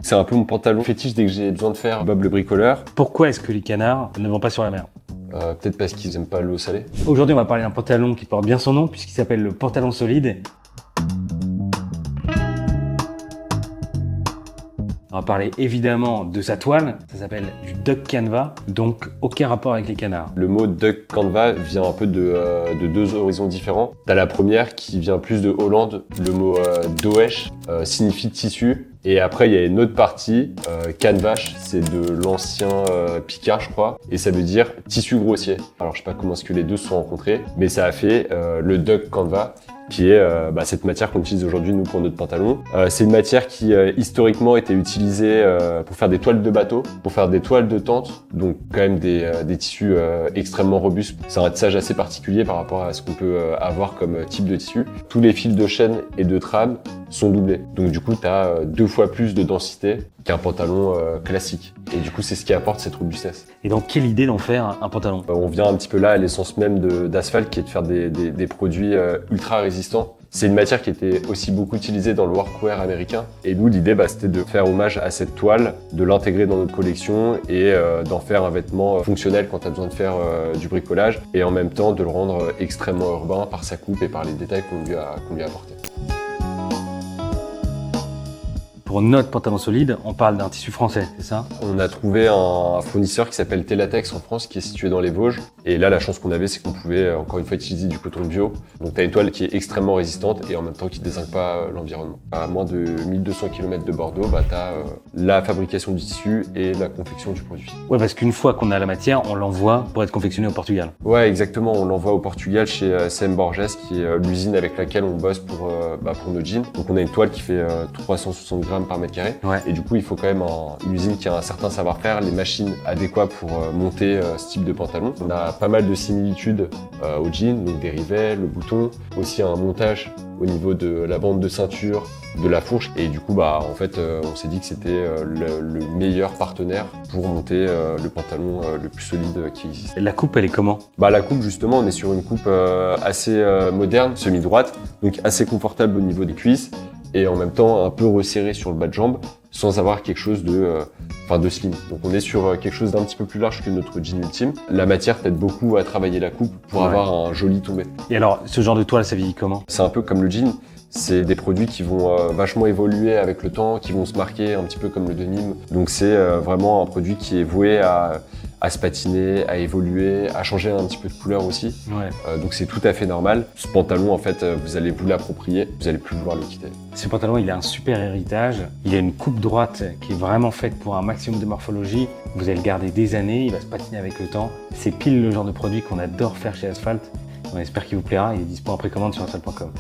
C'est un peu mon pantalon fétiche dès que j'ai besoin de faire Bob le bricoleur. Pourquoi est-ce que les canards ne vont pas sur la mer? Peut-être parce qu'ils aiment pas l'eau salée. Aujourd'hui, on va parler d'un pantalon qui porte bien son nom puisqu'il s'appelle le pantalon solide. On va parler évidemment de sa toile, ça s'appelle du duck canvas, donc aucun rapport avec les canards. Le mot duck canvas vient un peu de deux horizons différents. T'as la première qui vient plus de Hollande, le mot doesh signifie tissu. Et après, il y a une autre partie, canvas, c'est de l'ancien picard, je crois, et ça veut dire tissu grossier. Alors, je sais pas comment est-ce que les deux se sont rencontrés, mais ça a fait le duck canvas, qui est cette matière qu'on utilise aujourd'hui, nous, pour notre pantalon. C'est une matière qui, historiquement, était utilisée pour faire des toiles de bateau, pour faire des toiles de tente, donc quand même des tissus extrêmement robustes. C'est un tissage assez particulier par rapport à ce qu'on peut avoir comme type de tissu. Tous les fils de chaîne et de trame sont doublés. Donc du coup, tu as 2 fois plus de densité qu'un pantalon classique. Et du coup, c'est ce qui apporte cette robustesse. Et donc, quelle idée d'en faire un pantalon? On vient un petit peu là à l'essence même d'Asphalt, qui est de faire des produits ultra résistants. C'est une matière qui était aussi beaucoup utilisée dans le workwear américain. Et nous, l'idée, c'était de faire hommage à cette toile, de l'intégrer dans notre collection et d'en faire un vêtement fonctionnel quand tu as besoin de faire du bricolage. Et en même temps, de le rendre extrêmement urbain par sa coupe et par les détails qu'on lui a apportés. Pour notre pantalon solide, on parle d'un tissu français, c'est ça? On a trouvé un fournisseur qui s'appelle Telatex en France, qui est situé dans les Vosges. Et là, la chance qu'on avait, c'est qu'on pouvait encore une fois utiliser du coton bio. Donc tu as une toile qui est extrêmement résistante et en même temps qui ne dézingue pas l'environnement. À moins de 1200 km de Bordeaux, tu as la fabrication du tissu et la confection du produit. Ouais, parce qu'une fois qu'on a la matière, on l'envoie pour être confectionné au Portugal. Ouais, exactement. On l'envoie au Portugal chez CM Borges, qui est l'usine avec laquelle on bosse pour nos jeans. Donc on a une toile qui fait 360 grammes par mètre carré. Ouais. Et du coup, il faut quand même une usine qui a un certain savoir-faire, les machines adéquates pour monter ce type de pantalon. On a pas mal de similitudes au jean, donc des rivets, le bouton, aussi un montage au niveau de la bande de ceinture, de la fourche. Et du coup, en fait, on s'est dit que c'était le meilleur partenaire pour monter le pantalon le plus solide qui existe. Et la coupe, elle est comment? La coupe, justement, on est sur une coupe assez moderne, semi-droite, donc assez confortable au niveau des cuisses et en même temps un peu resserré sur le bas de jambe sans avoir quelque chose de slim. Donc on est sur quelque chose d'un petit peu plus large que notre jean ultime. La matière t'aide beaucoup à travailler la coupe pour avoir un joli tombé. Et alors, ce genre de toile, ça vieillit comment? C'est un peu comme le jean. C'est des produits qui vont vachement évoluer avec le temps, qui vont se marquer un petit peu comme le denim. Donc c'est vraiment un produit qui est voué à se patiner, à évoluer, à changer un petit peu de couleur aussi. Ouais. Donc c'est tout à fait normal. Ce pantalon, en fait, vous allez vous l'approprier, vous allez plus vouloir le quitter. Ce pantalon, il a un super héritage. Il a une coupe droite qui est vraiment faite pour un maximum de morphologie. Vous allez le garder des années, il va se patiner avec le temps. C'est pile le genre de produit qu'on adore faire chez Asphalt. On espère qu'il vous plaira. Il est dispo en précommande sur asphalt.com.